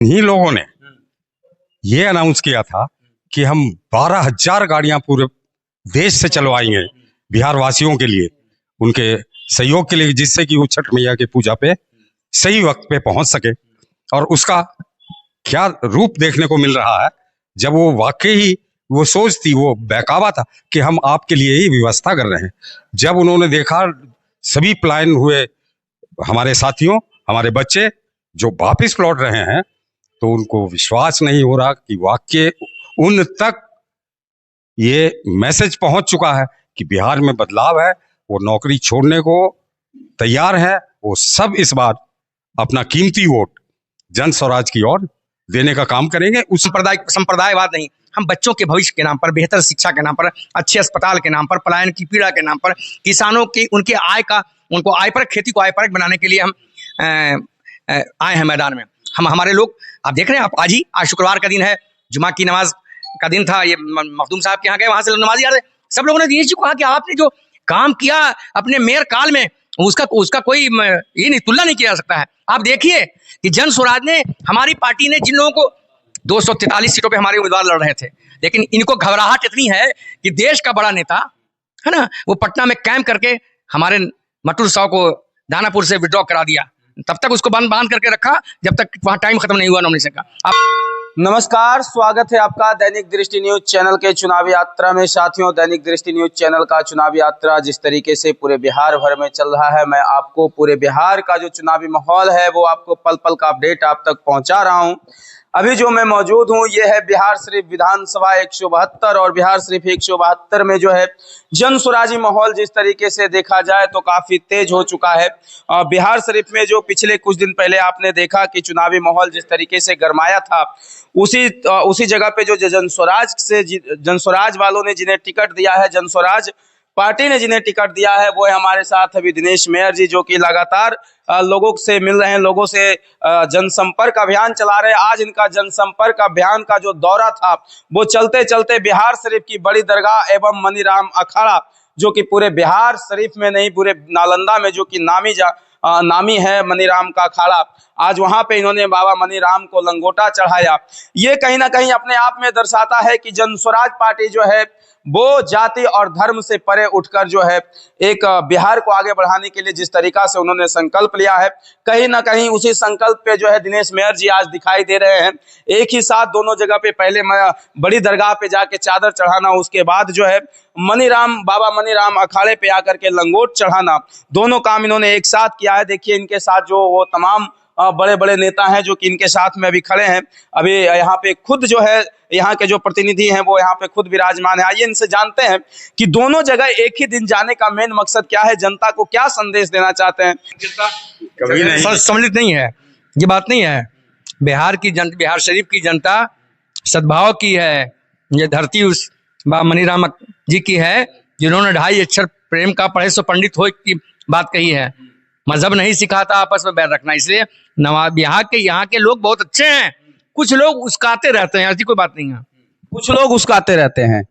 इन्हीं लोगों ने ये अनाउंस किया था कि हम 12,000 गाड़ियां पूरे देश से चलवाएंगे बिहार वासियों के लिए, उनके सहयोग के लिए, जिससे कि वो छठ मैया की पूजा पे सही वक्त पे पहुंच सके। और उसका क्या रूप देखने को मिल रहा है, जब वो वाकई ही वो सोच थी, वो बहकावा था कि हम आपके लिए ही व्यवस्था कर रहे हैं। जब उन्होंने देखा सभी पलायन हुए हमारे साथियों, हमारे बच्चे जो वापिस लौट रहे हैं, तो उनको विश्वास नहीं हो रहा कि वाकई उन तक ये मैसेज पहुंच चुका है कि बिहार में बदलाव है, वो नौकरी छोड़ने को तैयार है। वो सब इस बार अपना कीमती वोट जन स्वराज की ओर देने का काम करेंगे। उस संप्रदायवाद नहीं, हम बच्चों के भविष्य के नाम पर, बेहतर शिक्षा के नाम पर, अच्छे अस्पताल के नाम पर, पलायन की पीड़ा के नाम पर, किसानों की उनके आय का, उनको आय परक, खेती को आय परक बनाने के लिए हम आए हैं मैदान में। हम हमारे लोग, आप देख रहे हैं, आज शुक्रवार का दिन है, जुमा की नमाज का दिन था। ये मखदूम साहब के यहाँ गए, वहां से नमाजी आ रहे, सब लोगों ने दिनेश जी को कहा कि आपने जो काम किया अपने मेयर काल में, उसका कोई ये नहीं, तुलना नहीं किया जा सकता है। आप देखिए कि जन स्वराज ने, हमारी पार्टी ने जिन लोगों को 243 सीटों पे हमारे उम्मीदवार लड़ रहे थे, लेकिन इनको घबराहट इतनी है कि देश का बड़ा नेता है ना, वो पटना में कैंप करके हमारे मटूर साहब को दानापुर से विड्रॉ करा दिया। तब तक उसको बांध करके रखा जब तक वहां टाइम खत्म नहीं हुआ नॉमिनेशन का। नमस्कार, स्वागत है आपका दैनिक दृष्टि न्यूज चैनल के चुनावी यात्रा में। साथियों, दैनिक दृष्टि न्यूज चैनल का चुनावी यात्रा जिस तरीके से पूरे बिहार भर में चल रहा है, मैं आपको पूरे बिहार का जो चुनावी माहौल है वो आपको पल पल का अपडेट आप तक पहुंचा रहा हूं। अभी जो मैं मौजूद हूं ये है बिहार शरीफ विधानसभा 172, और बिहार शरीफ 172 में जो है जन स्वराजी माहौल जिस तरीके से देखा जाए तो काफी तेज हो चुका है। बिहार शरीफ में जो पिछले कुछ दिन पहले आपने देखा कि चुनावी माहौल जिस तरीके से गरमाया था, उसी जगह पे जो जन स्वराज वालों ने जिन्हें टिकट दिया है, जन स्वराज पार्टी ने जिन्हें टिकट दिया है, वो है हमारे साथ अभी दिनेश मेयर जी, जो कि लगातार लोगों से मिल रहे हैं, लोगों से जनसंपर्क अभियान चला रहे हैं। आज इनका जनसंपर्क अभियान का जो दौरा था वो चलते चलते बिहार शरीफ की बड़ी दरगाह एवं मनीराम अखाड़ा, जो कि पूरे बिहार शरीफ में नहीं पूरे नालंदा में जो कि नामी है मनीराम का अखाड़ा, आज वहां पे इन्होंने बाबा मनीराम को लंगोटा चढ़ाया। ये कहीं ना कहीं अपने आप में दर्शाता है कि जन स्वराज पार्टी जो है वो जाति और धर्म से परे उठकर जो है एक बिहार को आगे बढ़ाने के लिए जिस तरीका से उन्होंने संकल्प लिया है, कहीं ना कहीं उसी संकल्प पे जो है दिनेश मेयर जी आज दिखाई दे रहे हैं। एक ही साथ दोनों जगह पे, पहले बड़ी दरगाह पे जाके चादर चढ़ाना, उसके बाद जो है बाबा मनीराम अखाड़े पे आकर के लंगोट चढ़ाना, दोनों काम इन्होंने एक साथ किया है। देखिए इनके साथ जो वो तमाम बड़े बड़े नेता हैं जो कि इनके साथ में अभी खड़े हैं। अभी यहाँ पे खुद जो है यहाँ के जो प्रतिनिधि हैं वो यहाँ पे खुद विराजमान है। आइए इनसे जानते हैं कि दोनों जगह एक ही दिन जाने का मेन मकसद क्या है, जनता को क्या संदेश देना चाहते हैं। कभी नहीं सम्मिलित नहीं है, ये बात नहीं है। बिहार शरीफ की जनता सद्भाव की है। ये धरती उस बाबा मनीराम जी की है जिन्होंने 2.5 अक्षर प्रेम का पढ़े सो पंडित हो की बात कही है। मजहब नहीं सिखाता आपस में बैर रखना, इसलिए यहाँ के लोग बहुत अच्छे हैं। कुछ लोग उस्काते रहते हैं, ऐसी कोई बात नहीं है। कुछ लोग उस्काते रहते हैं,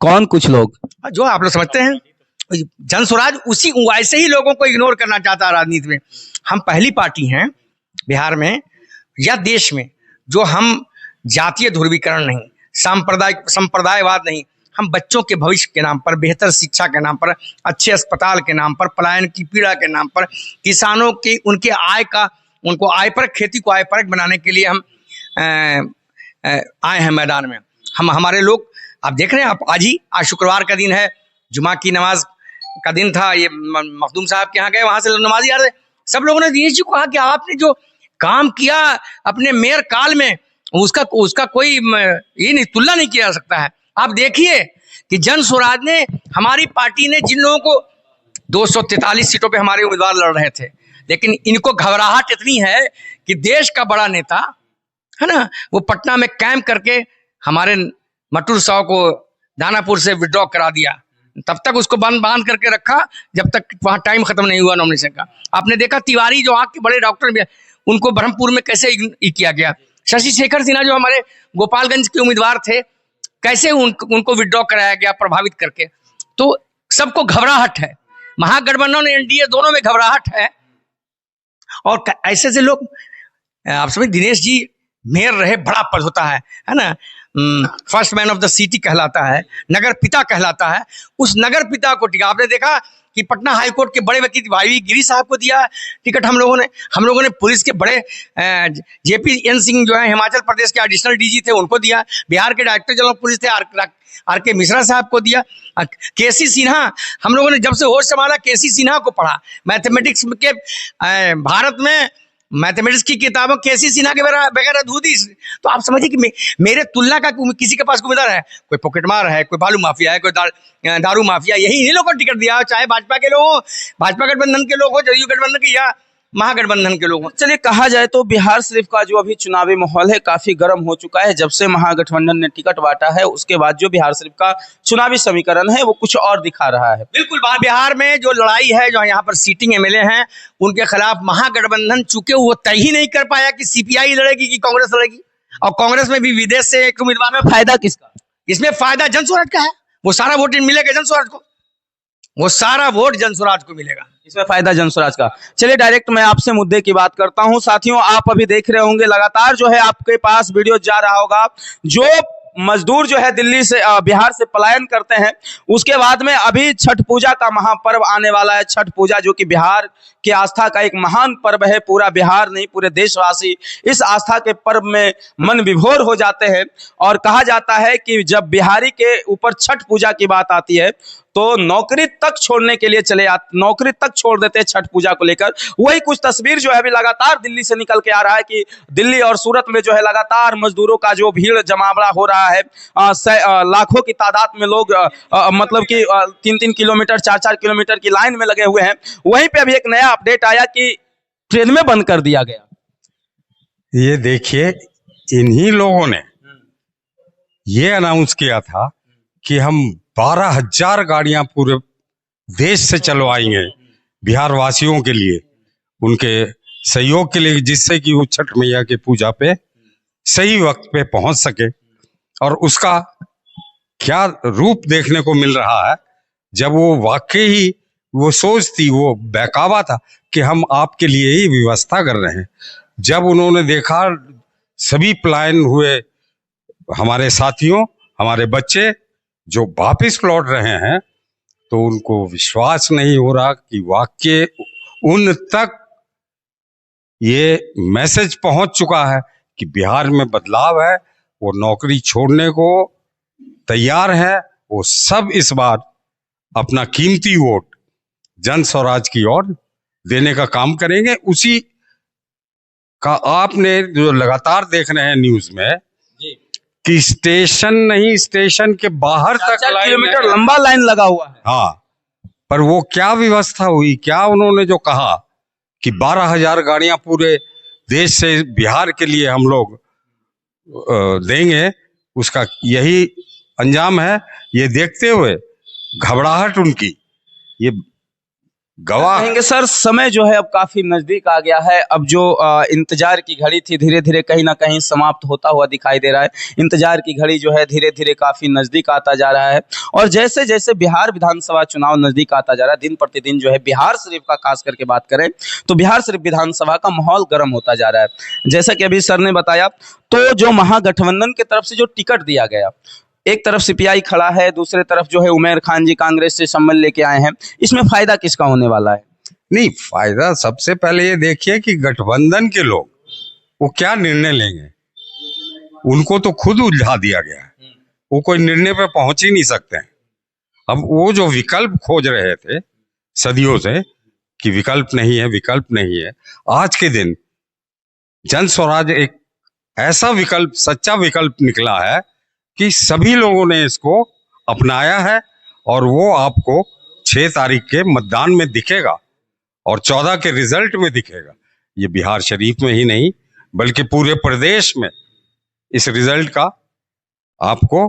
कौन कुछ लोग? जो आप लोग समझते हैं जन स्वराज उसी वैसे ही लोगों को इग्नोर करना चाहता है राजनीति में। हम पहली पार्टी हैं बिहार में या देश में जो हम जातीय ध्रुवीकरण नहीं, संप्रदायवाद नहीं, हम बच्चों के भविष्य के नाम पर, बेहतर शिक्षा के नाम पर, अच्छे अस्पताल के नाम पर, पलायन की पीड़ा के नाम पर, किसानों की उनके आय का, उनको आय परक, खेती को आय परक बनाने के लिए हम आए हैं मैदान में। हम हमारे लोग, आप देख रहे हैं, आज शुक्रवार का दिन है, जुमा की नमाज का दिन था। ये मखदूम साहब के यहाँ गए, वहां से नमाजी आ रहे, सब लोगों ने दिनेश जी को कहा कि आपने जो काम किया अपने मेयर काल में, उसका कोई ये नहीं, तुलना नहीं किया जा सकता है। आप देखिए कि जन स्वराज ने, हमारी पार्टी ने जिन लोगों को 243 सीटों पे हमारे उम्मीदवार लड़ रहे थे, लेकिन इनको घबराहट इतनी है कि देश का बड़ा नेता है ना, वो पटना में कैंप करके हमारे मटूर साहब को दानापुर से विड्रॉ करा दिया। तब तक उसको बांध करके रखा जब तक वहां टाइम खत्म नहीं हुआ नॉमिनेशन का। आपने देखा तिवारी जो आँख के बड़े डॉक्टर भी, उनको ब्रह्मपुर में कैसे किया गया। शशि शेखर सिन्हा जो हमारे गोपालगंज के उम्मीदवार थे, कैसे उनको विड्रॉ कराया गया प्रभावित करके। तो सबको घबराहट है, महागठबंधन एनडीए दोनों में घबराहट है। और ऐसे लोग, आप समझ, दिनेश जी मेयर रहे बड़ा पद होता है ना, first man of the city कहलाता है, नगर पिता कहलाता है। उस नगर पिता को टिकट आपने देखा कि पटना हाई कोर्ट के बड़े वकील भाई गिरी साहब को दिया टिकट हम लोगों ने पुलिस के बड़े JP सिंह जो है हिमाचल प्रदेश के एडिशनल DG थे उनको दिया, बिहार के डायरेक्टर जनरल पुलिस थे RK मिश्रा साहब को दिया, KC सिन्हा हम लोगों ने जब से होश संभाला KC सिन्हा को पढ़ा, मैथमेटिक्स के भारत में मैथमेटिक्स की किताबों KC सिन्हा के बगैर अधूरी। तो आप समझिए कि मेरे तुलना का किसी के पास उम्मीदवार है, कोई पॉकेटमार है, कोई बालू माफिया है, कोई दारू माफिया, यही इन्हीं लोगों को टिकट दिया, चाहे भाजपा के लोग हो, भाजपा गठबंधन के लोग हो, जदयू गठबंधन के या महागठबंधन के लोग। चलिए कहा जाए तो बिहार शरीफ का जो अभी चुनावी माहौल है काफी गर्म हो चुका है। जब से महागठबंधन ने टिकट बांटा है उसके बाद जो बिहार शरीफ का चुनावी समीकरण है वो कुछ और दिखा रहा है। बिल्कुल, बिहार में जो लड़ाई है, जो यहाँ पर सीटिंग MLA हैं उनके खिलाफ महागठबंधन चूंकि वो तय ही नहीं कर पाया कि CPI लड़ेगी कि कांग्रेस लड़ेगी, और कांग्रेस में भी विदेश से एक उम्मीदवार में फायदा किसका? इसमें फायदा जनस्वराज का है, वो सारा वोट मिलेगा जनस्वराज को, वो सारा वोट जनस्वराज को मिलेगा, इसमें फायदा जनस्वराज का। चलिए डायरेक्ट मैं आपसे मुद्दे की बात करता हूं। साथियों आप अभी देख रहे होंगे लगातार जो है आपके पास वीडियो जा रहा होगा, जो मजदूर जो है दिल्ली से बिहार से पलायन करते हैं, उसके बाद में अभी छठ पूजा का महापर्व आने वाला है। छठ पूजा जो कि बिहार की आस्था का एक महान पर्व है, पूरा बिहार नहीं पूरे देशवासी इस आस्था के पर्व में मन विभोर हो जाते हैं। और कहा जाता है कि जब बिहारी के ऊपर छठ पूजा की बात आती है तो नौकरी तक छोड़ने के लिए नौकरी तक छोड़ देते हैं छठ पूजा को लेकर। वही कुछ तस्वीर जो है अभी लगातार दिल्ली से निकल के आ रहा है कि दिल्ली और सूरत में जो है लगातार मजदूरों का जो भीड़ जमावड़ा हो रहा है, लाखों की तादाद में लोग मतलब कि 3-3 किलोमीटर 4-4 किलोमीटर की लाइन में लगे हुए हैं। वहीं पे अभी एक नया अपडेट आया कि ट्रेन में बंद कर दिया गया। ये देखिए, इन्हीं लोगों ने ये अनाउंस किया था कि हम 12,000 गाड़ियां पूरे देश से चलवाएंगे बिहार वासियों के लिए, उनके सहयोग के लिए, जिससे कि वो छठ मैया के पूजा पे सही वक्त पे पहुंच सके। और उसका क्या रूप देखने को मिल रहा है, जब वो वाकई ही वो सोच थी, वो बहकावा था कि हम आपके लिए ही व्यवस्था कर रहे हैं। जब उन्होंने देखा सभी पलायन हुए हमारे साथियों, हमारे बच्चे जो वापिस लौट रहे हैं, तो उनको विश्वास नहीं हो रहा कि वाकई उन तक ये मैसेज पहुंच चुका है कि बिहार में बदलाव है, वो नौकरी छोड़ने को तैयार है। वो सब इस बार अपना कीमती वोट जन स्वराज की ओर देने का काम करेंगे। उसी का आपने जो लगातार देख रहे हैं न्यूज में कि स्टेशन नहीं, स्टेशन के बाहर तक 4 किलोमीटर लंबा लाइन लगा हुआ है। हाँ, पर वो क्या व्यवस्था हुई, क्या उन्होंने जो कहा कि 12,000 गाड़ियां पूरे देश से बिहार के लिए हम लोग देंगे, उसका यही अंजाम है। ये देखते हुए घबराहट उनकी ये गवाह कहेंगे। सर समय जो है अब काफी नजदीक आ गया है। अब जो इंतजार की घड़ी थी धीरे धीरे कहीं ना कहीं समाप्त होता हुआ दिखाई दे रहा है। इंतजार की घड़ी जो है धीरे धीरे काफी नजदीक आता जा रहा है। और जैसे जैसे बिहार विधानसभा चुनाव नजदीक आता जा रहा है, दिन प्रतिदिन जो है बिहार शरीफ का खास करके बात करें तो बिहार शरीफ विधानसभा का माहौल गर्म होता जा रहा है। जैसा कि अभी सर ने बताया, तो जो महागठबंधन की तरफ से जो टिकट दिया गया, एक तरफ CPI खड़ा है, दूसरे तरफ जो है उमेर खान जी कांग्रेस से सम्मन लेके आए हैं, इसमें फायदा किसका होने वाला है? नहीं, फायदा सबसे पहले ये देखिए कि गठबंधन के लोग वो क्या निर्णय लेंगे। उनको तो खुद उलझा दिया गया है, वो कोई निर्णय पे पहुंच ही नहीं सकते हैं। अब वो जो विकल्प खोज रहे थे सदियों से कि विकल्प नहीं है, विकल्प नहीं है, आज के दिन जन स्वराज एक ऐसा विकल्प, सच्चा विकल्प निकला है कि सभी लोगों ने इसको अपनाया है। और वो आपको 6 तारीख के मतदान में दिखेगा और 14 के रिजल्ट में दिखेगा। ये बिहार शरीफ में ही नहीं बल्कि पूरे प्रदेश में इस रिजल्ट का आपको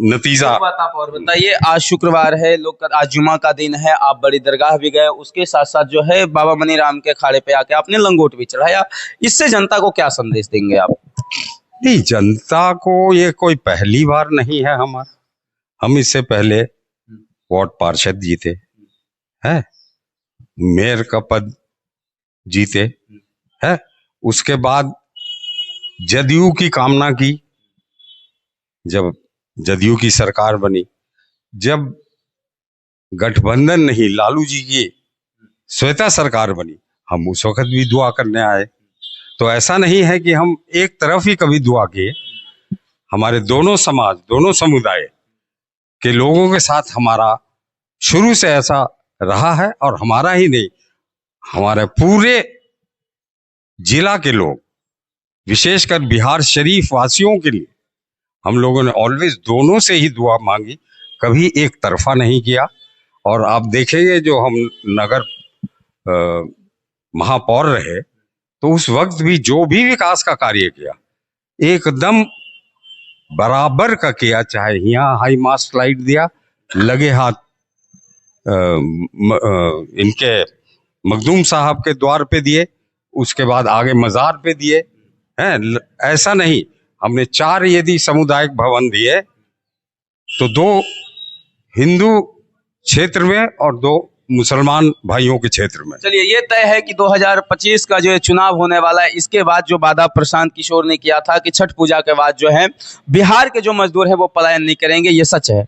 नतीजा। बात आप और बताइए, आज शुक्रवार है, लोग आज जुमा का दिन है, आप बड़ी दरगाह भी गए, उसके साथ साथ जो है बाबा मनीराम के अखाड़े पे आके आपने लंगोट भी चढ़ाया। इससे जनता को क्या संदेश देंगे आप? नहीं, जनता को ये कोई पहली बार नहीं है हमारा। हम इससे पहले वार्ड पार्षद जीते हैं, मेयर का पद जीते हैं, उसके बाद जदयू की कामना की, जब जदयू की सरकार बनी, जब गठबंधन नहीं लालू जी की श्वेता सरकार बनी, हम उस वक्त भी दुआ करने आए। तो ऐसा नहीं है कि हम एक तरफ ही कभी दुआ किए। हमारे दोनों समाज, दोनों समुदाय के लोगों के साथ हमारा शुरू से ऐसा रहा है, और हमारा ही नहीं, हमारे पूरे जिला के लोग, विशेषकर बिहार शरीफ वासियों के लिए हम लोगों ने ऑलवेज दोनों से ही दुआ मांगी, कभी एक तरफा नहीं किया। और आप देखेंगे जो हम नगर महापौर रहे, तो उस वक्त भी जो भी विकास का कार्य किया एकदम बराबर का किया। चाहे यहाँ हाई मास्ट लाइट दिया, लगे हाथ इनके मखदूम साहब के द्वार पे दिए, उसके बाद आगे मजार पे दिए हैं। ऐसा नहीं, हमने 4 यदि सामुदायिक भवन दिए तो 2 हिंदू क्षेत्र में और 2 मुसलमान भाइयों के क्षेत्र में। चलिए, ये तय है कि 2025 का जो चुनाव होने वाला है, इसके बाद जो वादा प्रशांत किशोर ने किया था कि छठ पूजा के बाद जो है बिहार के जो मजदूर हैं वो पलायन नहीं करेंगे, ये सच है?